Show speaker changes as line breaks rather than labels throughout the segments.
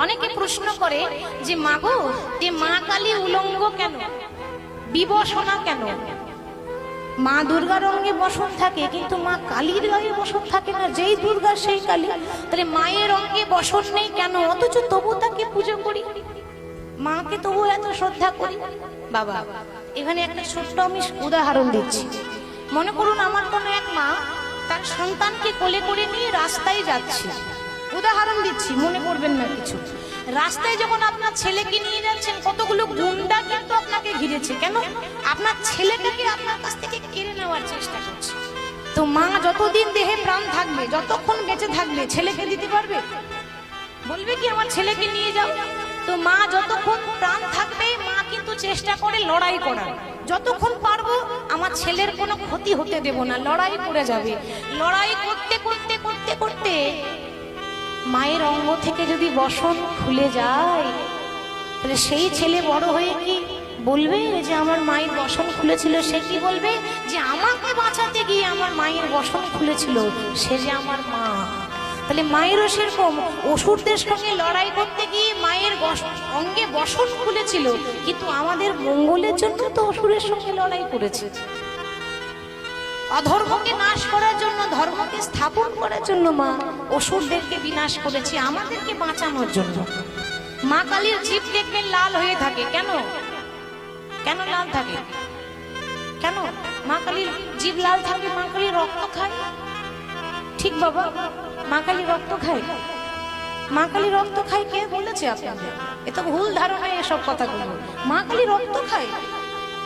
অনেকে প্রশ্ন করে যে মাগো, যে মা কালী উলঙ্গ কেন, বিবসনা কেন? মা দুর্গার অঙ্গে বসন থাকে, কিন্তু মা কালীর গায়ে বসন থাকে না। যেই দুর্গা সেই কালী, তাহলে মায়ের অঙ্গে বসন নেই কেন? অথচ তবু তাকে পুজো করি, মাকে তবু এত শ্রদ্ধা করি। বাবা, এখানে একটা ছোট্ট আমি উদাহরণ দিচ্ছি। মনে করুন আমার কোনো এক মা তার সন্তানকে কোলে করে নিয়ে রাস্তায় যাচ্ছে, উদাহরণ দিচ্ছি, মনে করবেন না কিছু। রাস্তায় যখন আপনার ছেলেকে নিয়ে যাচ্ছেন, কতগুলো গুন্ডা কিন্তু আপনাকে ঘিরেছে। কেন? আপনার ছেলেটাকে আপনার কাছ থেকে কেড়ে নেওয়ার চেষ্টা করছে। তো মা যতদিন দেহে প্রাণ থাকবে, যতক্ষণ বেঁচে থাকবে, ছেলেকে দিতে পারবে? বলবে কি আমার ছেলেকে নিয়ে যাও? তো মা যতক্ষণ প্রাণ থাকবে, মা কিন্তু চেষ্টা করে লড়াই করার, যতক্ষণ পারবো আমার ছেলের কোনো ক্ষতি হতে দেব না, লড়াই করে যাবে। লড়াই করতে করতে করতে করতে মায়ের অঙ্গ থেকে যদি বসন খুলে যায়, তাহলে সেই ছেলে বড় হয়ে কি বলবে যে আমার মায়ের বসন খুলেছিল? সে কি বলবে? যে আমাকে বাঁচাতে গিয়ে আমার মায়ের বসন খুলেছিল, সে যে আমার মা। তাহলে মায়েরও সেরকম অসুরদের সঙ্গে লড়াই করতে গিয়ে মায়ের অঙ্গে বসন খুলেছিল, কিন্তু আমাদের মঙ্গলের জন্য তো অসুরের সঙ্গে লড়াই করেছে। অধর্মকে নাশ করার জন্য, ধর্মকে স্থাপন করার জন্য মা অসুরদেরকে বিনাশ করেছে, আমাদেরকে বাঁচানোর জন্য। মা কালীর জিভ দেখবেন লাল হয়ে থাকে। কেন? কেন লাল থাকে? কেন মা কালীর জিভ লাল থাকে? মা কালী রক্ত খায়। ঠিক বাবা, মা কালী রক্ত খায়। মা কালী রক্ত খায় কে বলেছে আপনাদের? এ তো ভুল ধারণা এসব কথাগুলো। মা কালী রক্ত খায়।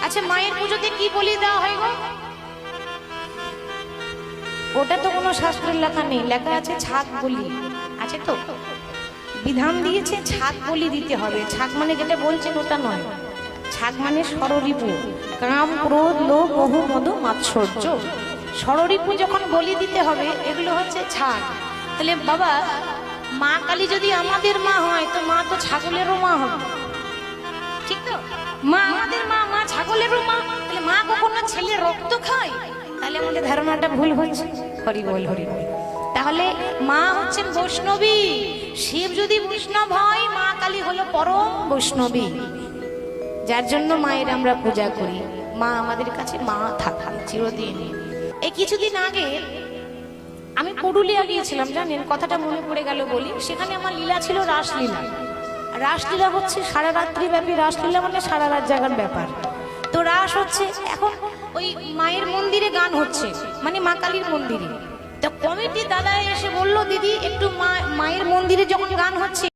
আচ্ছা, মায়ের পুজোতে কি বলি দেওয়া হয় গো? ওটা তো কোনো শাস্ত্রের লেখা নেই, লেখা আছে ছাগ বলি। আছে তো, বিধান দিয়েছে ছাগ বলি দিতে হবে। ছাগ মানে যেটা বলছেন ওটা নয়। ছাগ মানে ষড়রিপু, কাম, ক্রোধ, লোভ, মোহ, মদ, মাৎসর্য। ষড়রিপু যখন বলি দিতে হবে, এগুলো হচ্ছে ছাগ। তাহলে বাবা, মা কালী যদি আমাদের মা হয়, তো মা তো ছাগলেরও মা হবে। ঠিক তো? মা আমাদের মা, মা ছাগলেরও মা। তাহলে মা কখনো ছেলে রক্ত খায়? তাহলে আমাদের ধারণাটা ভুল হচ্ছে। হরি বল, হরি বল। তাহলে মা হচ্ছেন বৈষ্ণবী। শিব যদি বৈষ্ণব হয়, মা কালী হলো পরম বৈষ্ণবী, যার জন্য মায়ের আমরা পূজা করি। মা আমাদের কাছে মা থাকে চিরদিন। এই কিছুদিন আগে আমি পুরুলিয়া গিয়েছিলাম, জানেন, কথাটা মনে পড়ে গেল বলি। সেখানে আমার লীলা ছিল রাসলীলা। রাসলীলা হচ্ছে সারা রাত্রি ব্যাপী রাসলীলা, মানে সারা রাত জাগার ব্যাপার। তো রাস হচ্ছে, এখন ওই মায়ের মন্দিরে গান হচ্ছে, মানে মা কালীর মন্দিরে। তো কমিটি দাদা এসে বললো, দিদি একটু মায়ের মন্দিরে যখন গান হচ্ছে